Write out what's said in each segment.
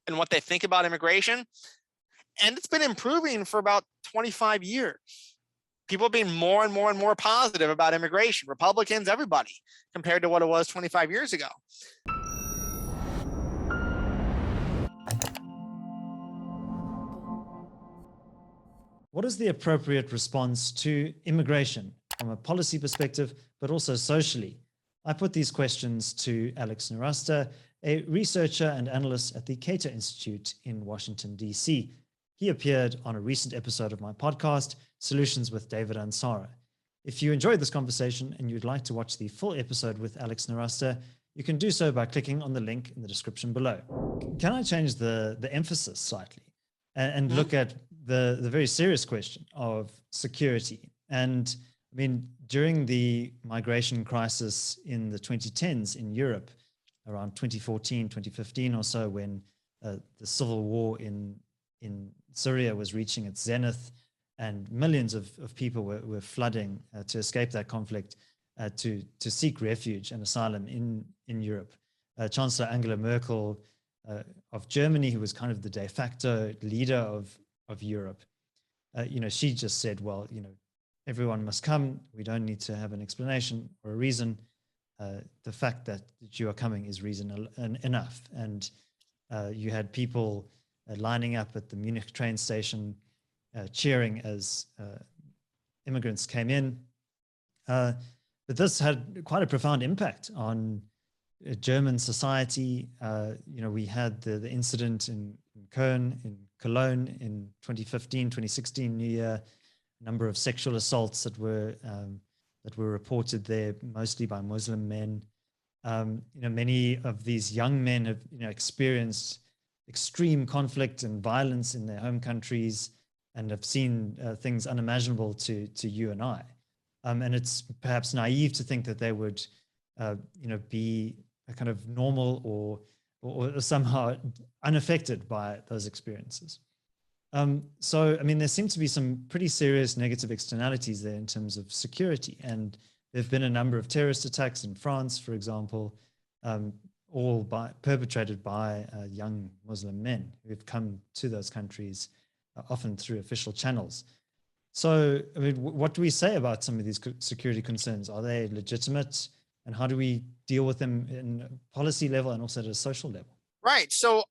and what they think about immigration. And it's been improving for about 25 years. People are being more and more and more positive about immigration, Republicans, everybody, compared to what it was 25 years ago. What is the appropriate response to immigration from a policy perspective, but also socially? I put these questions to Alex Nowrasteh, a researcher and analyst at the Cato Institute in Washington, D.C. He appeared on a recent episode of my podcast, Solutions with David Ansara. If you enjoyed this conversation and you'd like to watch the full episode with Alex Nowrasteh, you can do so by clicking on the link in the description below. Can I change the emphasis slightly and look at the very serious question of security? And I mean, during the migration crisis in the 2010s in Europe, around 2014, 2015 or so, when the civil war in Syria was reaching its zenith, and millions of people were flooding to escape that conflict, to seek refuge and asylum in Europe. Chancellor Angela Merkel of Germany, who was kind of the de facto leader of Europe, she just said, well, everyone must come. We don't need to have an explanation or a reason. The fact that you are coming is reason enough. And you had people lining up at the Munich train station, cheering as immigrants came in. But this had quite a profound impact on German society. We had the incident in Cologne in 2015, 2016 New Year, a number of sexual assaults that were reported there, mostly by Muslim men. Many of these young men have experienced extreme conflict and violence in their home countries and have seen things unimaginable to you and I. And it's perhaps naive to think that they would, be a kind of normal or somehow unaffected by those experiences. So, I mean, there seem to be some pretty serious negative externalities there in terms of security. And there have been a number of terrorist attacks in France, for example, all perpetrated by young Muslim men who have come to those countries, often through official channels. So, I mean, what do we say about some of these security concerns? Are they legitimate? And how do we deal with them in a policy level and also at a social level? Right. So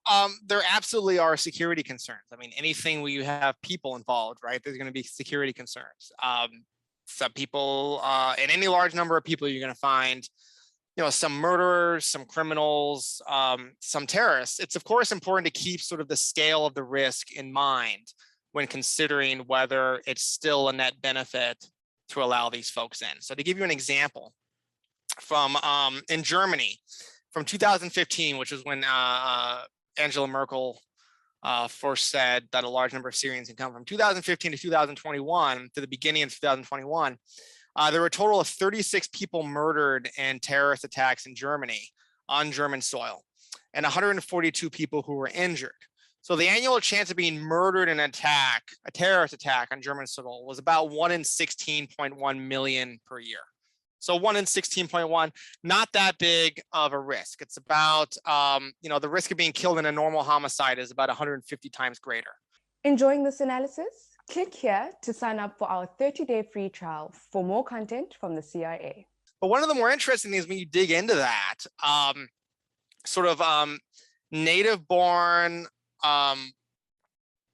there absolutely are security concerns. I mean, anything where you have people involved, right, there's going to be security concerns. Some people, in any large number of people, you're going to find, some murderers, some criminals, some terrorists. It's, of course, important to keep sort of the scale of the risk in mind when considering whether it's still a net benefit to allow these folks in. So to give you an example, from in Germany, from 2015, which is when Angela Merkel first said that a large number of Syrians can come, from 2015 to 2021, to the beginning of 2021, there were a total of 36 people murdered in terrorist attacks in Germany on German soil, and 142 people who were injured. So the annual chance of being murdered in a terrorist attack on German soil, was about 1 in 16.1 million per year. So 1 in 16.1, not that big of a risk. It's about, the risk of being killed in a normal homicide is about 150 times greater. Enjoying this analysis? Click here to sign up for our 30-day free trial for more content from the CIA. But one of the more interesting things when you dig into that, native-born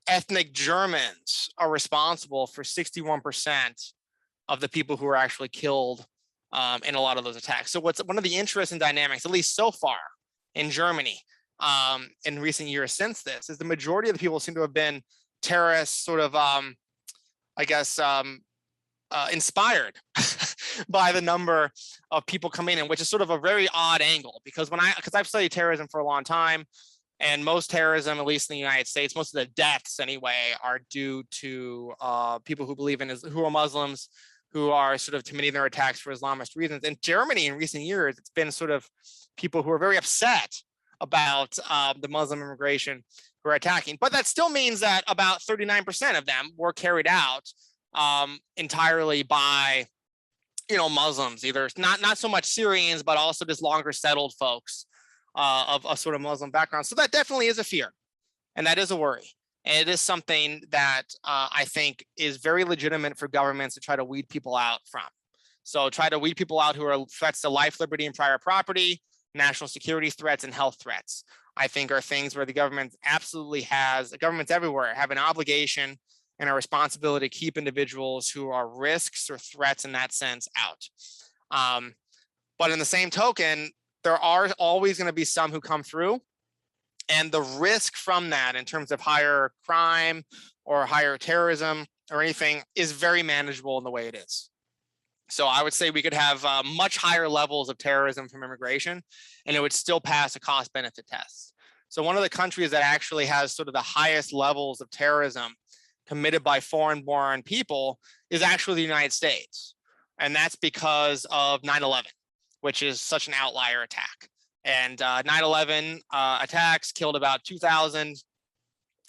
ethnic Germans are responsible for 61% of the people who are actually killed in a lot of those attacks. So what's one of the interesting dynamics, at least so far in Germany, in recent years since this, is the majority of the people seem to have been terrorists, sort of, inspired by the number of people coming in, which is sort of a very odd angle, because I've studied terrorism for a long time, and most terrorism, at least in the United States, most of the deaths anyway, are due to people who who are Muslims, who are sort of committing their attacks for Islamist reasons. In Germany, in recent years, it's been sort of people who are very upset about the Muslim immigration who are attacking. But that still means that about 39% of them were carried out entirely by, Muslims, either not so much Syrians, but also just longer settled folks of a sort of Muslim background. So that definitely is a fear. And that is a worry. And it is something that I think is very legitimate for governments to try to weed people out from. So try to weed people out who are threats to life, liberty, and private property, national security threats, and health threats. I think are things where the government absolutely has, governments everywhere have an obligation and a responsibility to keep individuals who are risks or threats in that sense out. But in the same token, there are always going to be some who come through. And the risk from that in terms of higher crime or higher terrorism or anything is very manageable in the way it is. So I would say we could have much higher levels of terrorism from immigration, and it would still pass a cost benefit test. So one of the countries that actually has sort of the highest levels of terrorism committed by foreign born people is actually the United States. And that's because of 9/11, which is such an outlier attack. And 9/11 attacks killed about 2,000,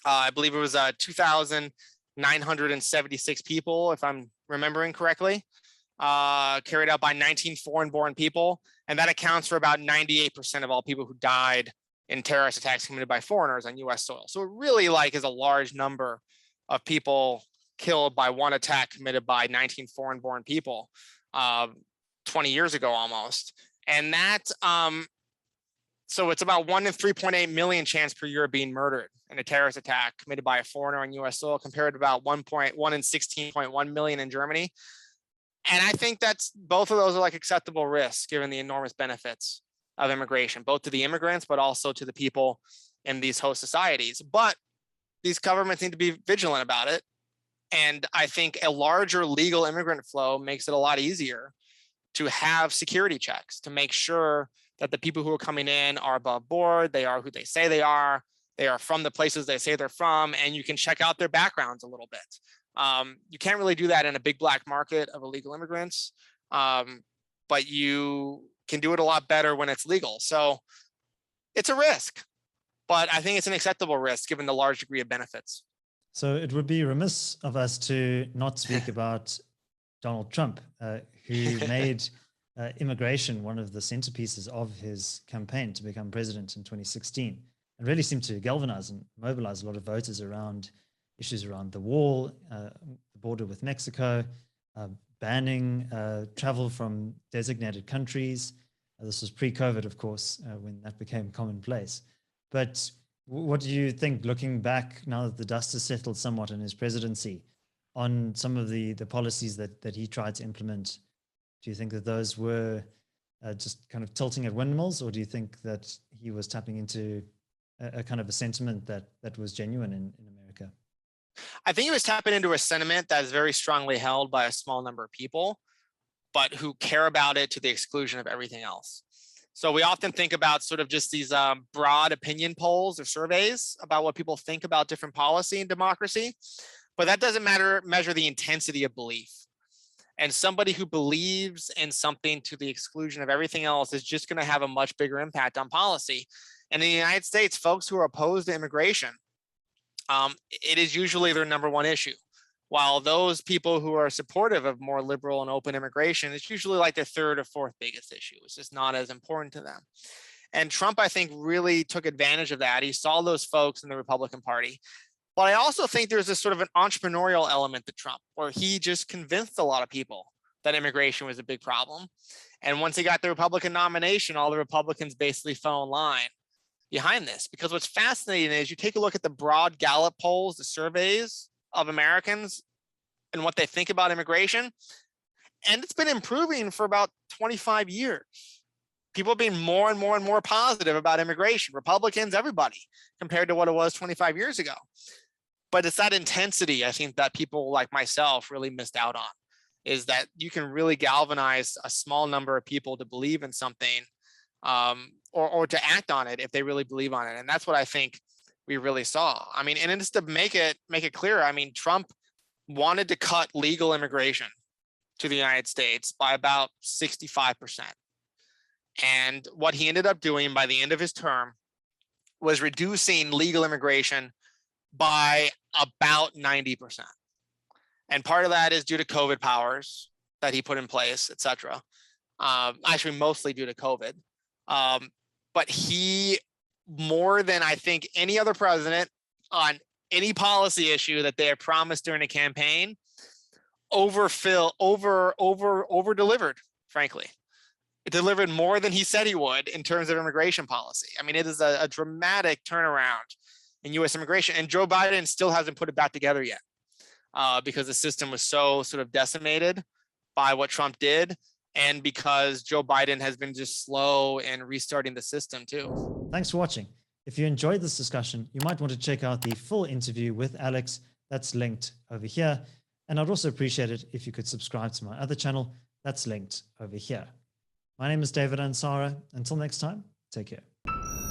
I believe it was 2,976 people, if I'm remembering correctly, carried out by 19 foreign born people. And that accounts for about 98% of all people who died in terrorist attacks committed by foreigners on US soil. So it really is a large number of people killed by one attack committed by 19 foreign born people 20 years ago almost. And that, so it's about 1 in 3.8 million chance per year of being murdered in a terrorist attack committed by a foreigner on US soil, compared to about 1 in 16.1 million in Germany. And I think that's, both of those are acceptable risks given the enormous benefits of immigration, both to the immigrants, but also to the people in these host societies. But these governments need to be vigilant about it. And I think a larger legal immigrant flow makes it a lot easier to have security checks to make sure that the people who are coming in are above board, they are who they say they are from the places they say they're from, and you can check out their backgrounds a little bit. You can't really do that in a big black market of illegal immigrants, but you can do it a lot better when it's legal. So it's a risk, but I think it's an acceptable risk given the large degree of benefits. So it would be remiss of us to not speak about Donald Trump, who made immigration one of the centerpieces of his campaign to become president in 2016, and really seemed to galvanize and mobilize a lot of voters around issues around the wall, the border with Mexico, banning travel from designated countries. This was pre-COVID, of course, when that became commonplace. But what do you think, looking back now that the dust has settled somewhat in his presidency, on some of the policies that he tried to implement? Do you think that those were just kind of tilting at windmills, or do you think that he was tapping into a kind of a sentiment that was genuine in America? I think he was tapping into a sentiment that is very strongly held by a small number of people, but who care about it to the exclusion of everything else. So we often think about sort of just these broad opinion polls or surveys about what people think about different policy and democracy, but that doesn't measure the intensity of belief. And somebody who believes in something to the exclusion of everything else is just going to have a much bigger impact on policy. And in the United States, folks who are opposed to immigration, it is usually their number one issue. While those people who are supportive of more liberal and open immigration, it's usually their third or fourth biggest issue. It's just not as important to them. And Trump, I think, really took advantage of that. He saw those folks in the Republican Party. But I also think there's this sort of an entrepreneurial element to Trump, where he just convinced a lot of people that immigration was a big problem. And once he got the Republican nomination, all the Republicans basically fell in line behind this. Because what's fascinating is you take a look at the broad Gallup polls, the surveys of Americans and what they think about immigration, and it's been improving for about 25 years. People are being more and more and more positive about immigration, Republicans, everybody, compared to what it was 25 years ago. But it's that intensity, I think, that people like myself really missed out on, is that you can really galvanize a small number of people to believe in something or to act on it if they really believe on it. And that's what I think we really saw. I mean, and just to make it clear, I mean, Trump wanted to cut legal immigration to the United States by about 65%. And what he ended up doing by the end of his term was reducing legal immigration by about 90%. And part of that is due to COVID powers that he put in place, et cetera. Actually, mostly due to COVID. But he, more than I think any other president, on any policy issue that they had promised during a campaign over delivered, frankly. It delivered more than he said he would in terms of immigration policy. I mean, it is a dramatic turnaround in U.S. immigration, and Joe Biden still hasn't put it back together yet because the system was so sort of decimated by what Trump did, and because Joe Biden has been just slow in restarting the system too. Thanks for watching. If you enjoyed this discussion, you might want to check out the full interview with Alex that's linked over here. And I'd also appreciate it if you could subscribe to my other channel that's linked over here. My name is David Ansara. Until next time, take care.